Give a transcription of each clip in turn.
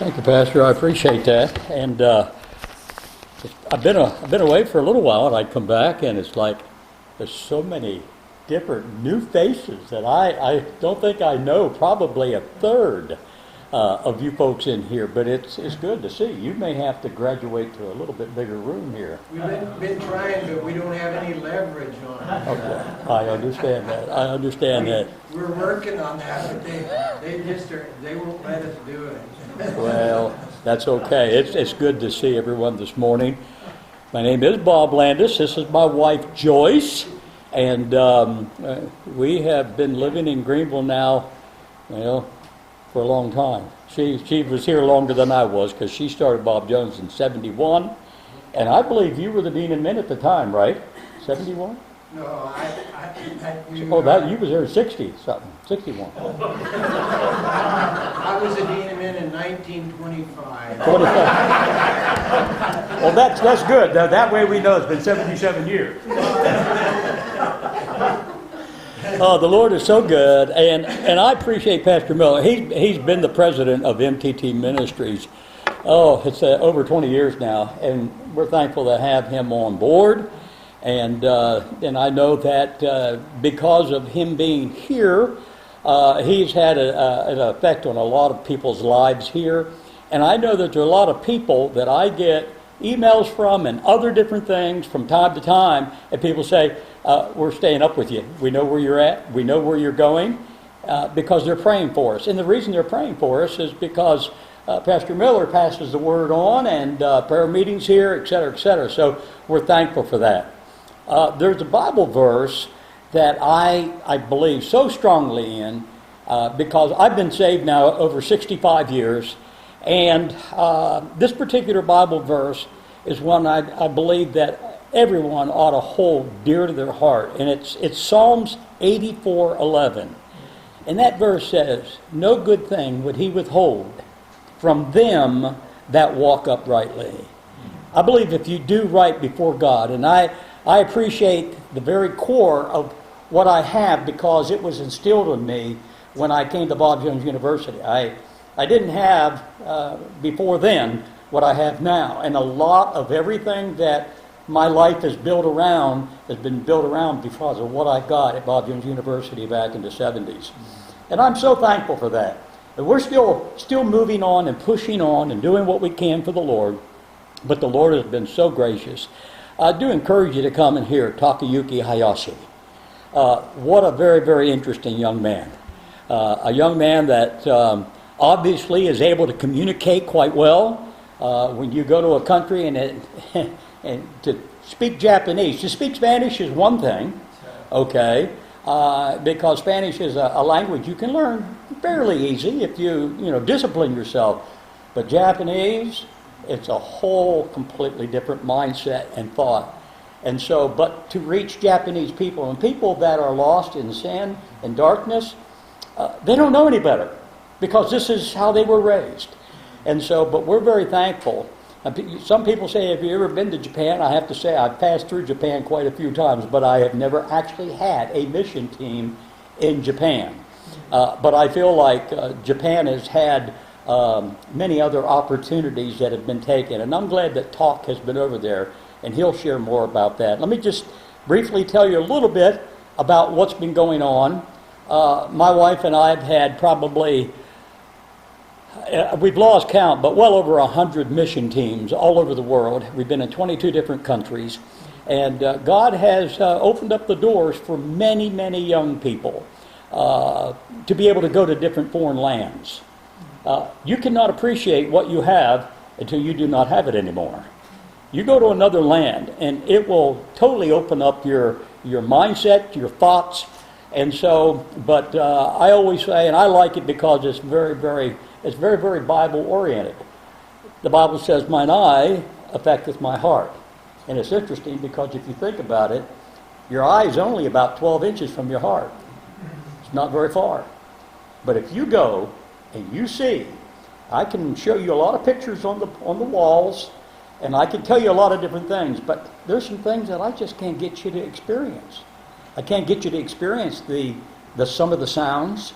Thank you, Pastor. I appreciate that. And I've been away for a little while, and I'd come back, and it's like there's so many different new faces that I don't think I know probably a third of you folks in here. But it's good to see. You may have to graduate to a little bit bigger room here. We've been trying, but we don't have any leverage on it. Okay, I understand that. We're working on that, but they won't let us do it. Well, that's okay. It's good to see everyone this morning. My name is Bob Landis. This is my wife, Joyce. And we have been living in Greenville now, for a long time. She was here longer than I was because she started Bob Jones in 71. And I believe you were the dean and min at the time, right? 71? No, you was there in 60-something, 61. I was a dean and min in 1925. 25. Well, that's good. That way we know it's been 77 years. Oh, the Lord is so good, and I appreciate Pastor Miller. He's been the president of MTT Ministries. Oh, it's over 20 years now, and we're thankful to have him on board. And I know that because of him being here, he's had an effect on a lot of people's lives here. And I know that there are a lot of people that I get emails from and other different things from time to time, and people say, we're staying up with you. We know where you're at. We know where you're going, because they're praying for us. And the reason they're praying for us is because Pastor Miller passes the word on, and prayer meetings here, et cetera, et cetera. So we're thankful for that. There's a Bible verse that I believe so strongly in, because I've been saved now over 65 years, and this particular Bible verse is one I believe that everyone ought to hold dear to their heart, and it's Psalms 84:11, and that verse says, "No good thing would he withhold from them that walk uprightly." I believe if you do right before God, and I appreciate the very core of what I have because it was instilled in me when I came to Bob Jones University. I didn't have before then what I have now, and a lot of everything that my life is built around has been built around because of what I got at Bob Jones University back in the 70s. And I'm so thankful for that. And we're still moving on and pushing on and doing what we can for the Lord, but the Lord has been so gracious. I do encourage you to come and hear Takayuki Hayashi. What a very, very interesting young man. A young man that obviously is able to communicate quite well. When you go to a country and to speak Japanese, to speak Spanish is one thing, okay, because Spanish is a language you can learn fairly easy if you discipline yourself. But Japanese, it's a whole completely different mindset and thought. And so, but to reach Japanese people and people that are lost in sin and darkness, they don't know any better because this is how they were raised. And so, but we're very thankful. Some people say, have you ever been to Japan? I have to say I've passed through Japan quite a few times, but I have never actually had a mission team in Japan. But I feel like Japan has had many other opportunities that have been taken. And I'm glad that Talk has been over there, and he'll share more about that. Let me just briefly tell you a little bit about what's been going on. My wife and I have had probably, we've lost count, but well over 100 mission teams all over the world. We've been in 22 different countries. And God has opened up the doors for many, many young people to be able to go to different foreign lands. You cannot appreciate what you have until you do not have it anymore. You go to another land, and it will totally open up your mindset, your thoughts. And so, but I always say, and I like it because it's very, very Bible-oriented. The Bible says, "Mine eye affecteth my heart." And it's interesting because if you think about it, your eye is only about 12 inches from your heart. It's not very far. But if you go and you see, I can show you a lot of pictures on the walls, and I can tell you a lot of different things, but there's some things that I just can't get you to experience. I can't get you to experience some of the sounds.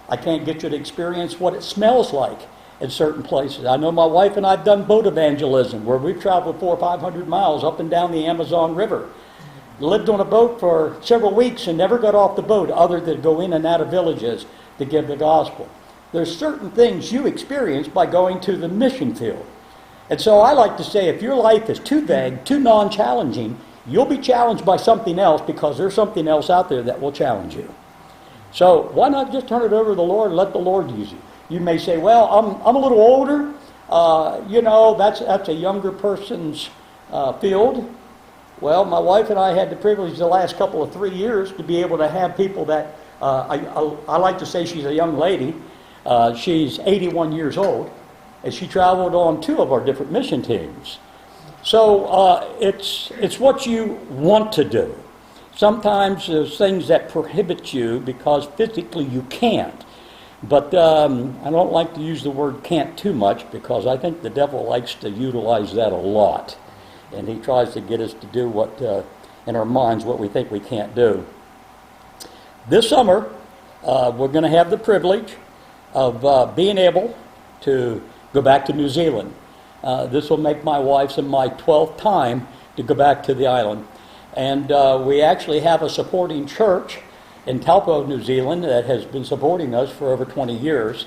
I can't get you to experience what it smells like. in certain places. I know my wife and I have done boat evangelism where we've traveled 400 or 500 miles up and down the Amazon River. Lived on a boat for several weeks and never got off the boat other than go in and out of villages to give the gospel. There's certain things you experience by going to the mission field. And so I like to say, if your life is too vague, too non-challenging, you'll be challenged by something else because there's something else out there that will challenge you. So why not just turn it over to the Lord and let the Lord use you? You may say, well, I'm a little older. That's a younger person's field. Well, my wife and I had the privilege the last couple of 3 years to be able to have people that, I like to say she's a young lady. She's 81 years old. And she traveled on 2 of our different mission teams. So it's what you want to do. Sometimes there's things that prohibit you because physically you can't. But I don't like to use the word can't too much because I think the devil likes to utilize that a lot. And he tries to get us to do what, in our minds, what we think we can't do. This summer, we're going to have the privilege of being able to go back to New Zealand. This will make my wife's and my 12th time to go back to the island. And we actually have a supporting church in Taupo, New Zealand that has been supporting us for over 20 years.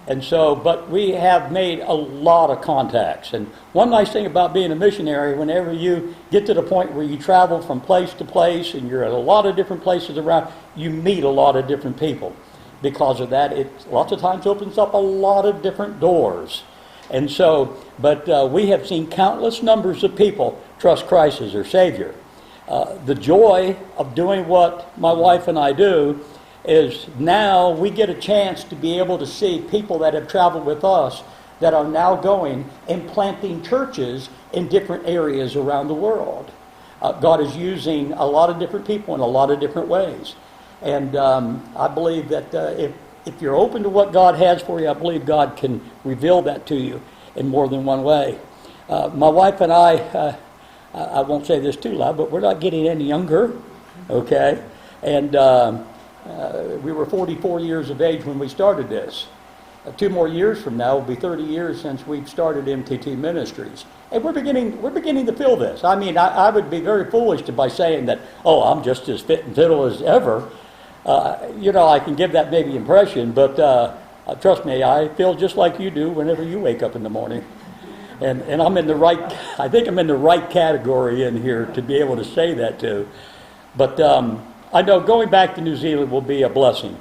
And so, but we have made a lot of contacts. And one nice thing about being a missionary, whenever you get to the point where you travel from place to place and you're at a lot of different places around, you meet a lot of different people. Because of that, it lots of times opens up a lot of different doors. And so, but we have seen countless numbers of people trust Christ as their Savior. The joy of doing what my wife and I do is now we get a chance to be able to see people that have traveled with us that are now going and planting churches in different areas around the world. God is using a lot of different people in a lot of different ways. And I believe that if you're open to what God has for you, I believe God can reveal that to you in more than one way. My wife and I won't say this too loud, but we're not getting any younger, okay? And we were 44 years of age when we started this. 2 more years from now will be 30 years since we've started MTT Ministries. And we're beginning to feel this. I mean, I would be very foolish by saying that, oh, I'm just as fit and fiddle as ever. I can give that maybe impression, but trust me, I feel just like you do whenever you wake up in the morning. And I'm in the right, I think I'm in the right category in here to be able to say that too. But I know going back to New Zealand will be a blessing.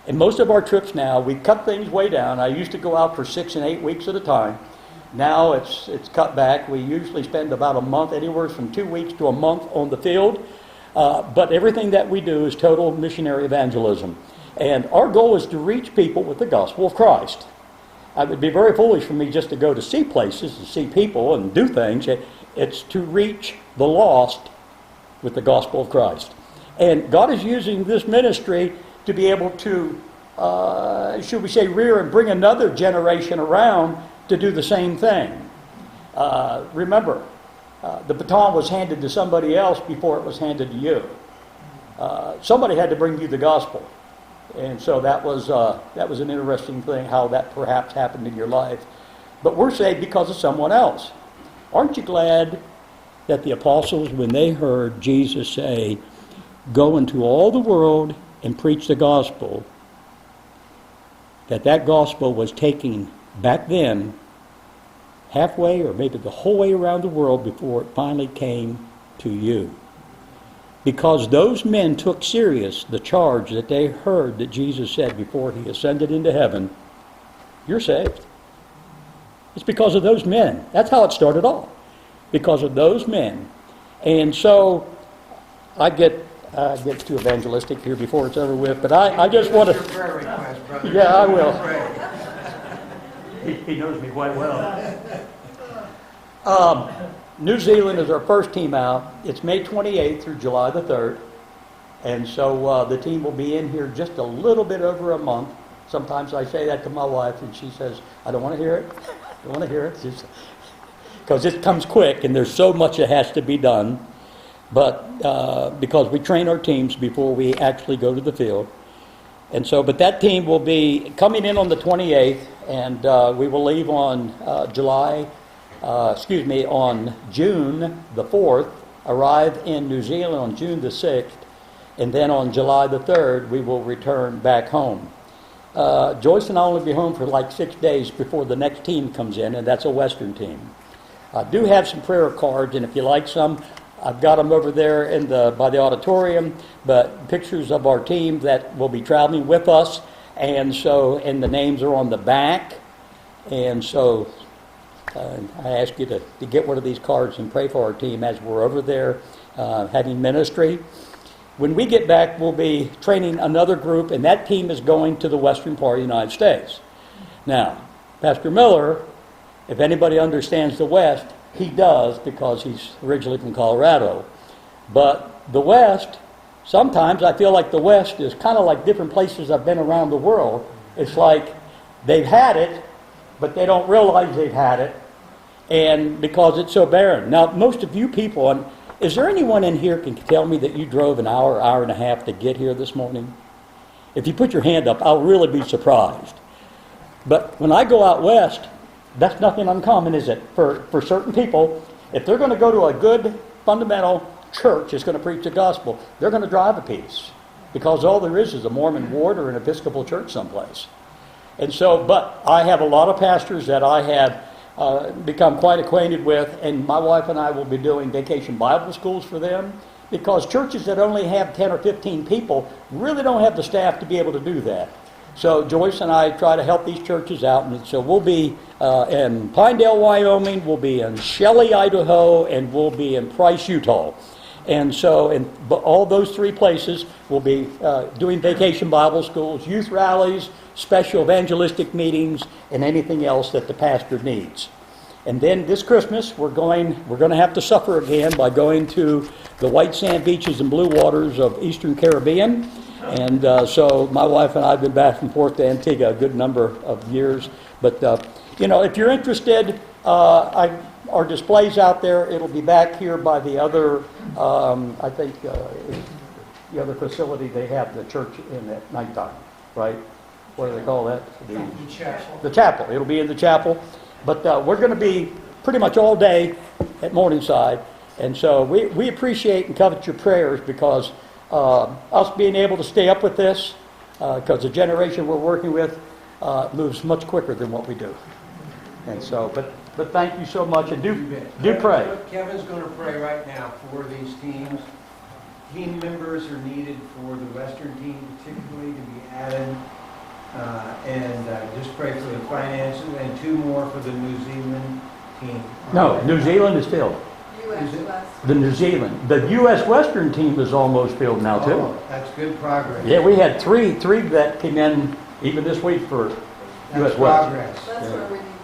And most of our trips now, we cut things way down. I used to go out for 6 and 8 weeks at a time. Now it's cut back. We usually spend about a month, anywhere from 2 weeks to a month on the field. But everything that we do is total missionary evangelism. And our goal is to reach people with the gospel of Christ. It would be very foolish for me just to go to see places and see people and do things. It's to reach the lost with the gospel of Christ. And God is using this ministry to be able to, should we say, rear and bring another generation around to do the same thing. Remember, the baton was handed to somebody else before it was handed to you. Somebody had to bring you the gospel. And so that was an interesting thing, how that perhaps happened in your life. But we're saved because of someone else. Aren't you glad that the apostles, when they heard Jesus say, go into all the world and preach the gospel, that gospel was taking back then halfway or maybe the whole way around the world before it finally came to you? Because those men took serious the charge that they heard that Jesus said before he ascended into heaven, you're saved. It's because of those men. That's how it started off. Because of those men. And so I get too evangelistic here before it's over with, but I just want to... Your prayer request, brother. Yeah, I will. Pray. He knows me quite well. New Zealand is our first team out. It's May 28th through July the 3rd. And so the team will be in here just a little bit over a month. Sometimes I say that to my wife, and she says, I don't want to hear it. I don't want to hear it. Because it comes quick, and there's so much that has to be done. But because we train our teams before we actually go to the field. And so, but that team will be coming in on the 28th, and we will leave on on June the 4th, arrive in New Zealand on June the 6th, and then on July the 3rd, we will return back home. Joyce and I will only be home for like 6 days before the next team comes in, and that's a Western team. I do have some prayer cards, and if you like some, I've got them over there by the auditorium, but pictures of our team that will be traveling with us, and the names are on the back. And so I ask you to get one of these cards and pray for our team as we're over there having ministry. When we get back, we'll be training another group, and that team is going to the western part of the United States. Now, Pastor Miller, if anybody understands the West, he does, because he's originally from Colorado. But the West, sometimes I feel like the West is kind of like different places I've been around the world. It's like they've had it, but they don't realize they've had it, and because it's so barren. Now, most of you people, and is there anyone in here can tell me that you drove an hour and a half to get here this morning? If you put your hand up, I'll really be surprised. But when I go out west, that's nothing uncommon, is it? For certain people, if they're going to go to a good fundamental church that's going to preach the gospel, they're going to drive a piece, because all there is a Mormon ward or an Episcopal church someplace. And so, but I have a lot of pastors that I have become quite acquainted with, and my wife and I will be doing vacation Bible schools for them, because churches that only have 10 or 15 people really don't have the staff to be able to do that. So Joyce and I try to help these churches out, and so we'll be in Pinedale, Wyoming, we'll be in Shelley, Idaho, and we'll be in Price, Utah. And so in all those three places, we'll be doing vacation Bible schools, youth rallies, special evangelistic meetings, and anything else that the pastor needs. And then this Christmas, we're going to have to suffer again by going to the white sand beaches and blue waters of Eastern Caribbean. And so my wife and I have been back and forth to Antigua a good number of years. But, if you're interested, our display's out there. It'll be back here by the other, the other facility they have the church in at nighttime, right? What do they call that? The chapel. The chapel. It'll be in the chapel. But we're going to be pretty much all day at Morningside. And so we appreciate and covet your prayers, because us being able to stay up with this, because the generation we're working with moves much quicker than what we do. And so, but thank you so much, and do pray. Kevin's going to pray right now for these teams. Team members are needed for the Western team, particularly, to be added. Just pray for the finances, and 2 more for the New Zealand team. No, New Zealand is filled. The New Zealand. The U.S. Western team is almost filled now, too. Oh, that's good progress. Yeah, we had three that came in even this week for That's U.S. West. progress. That's where we need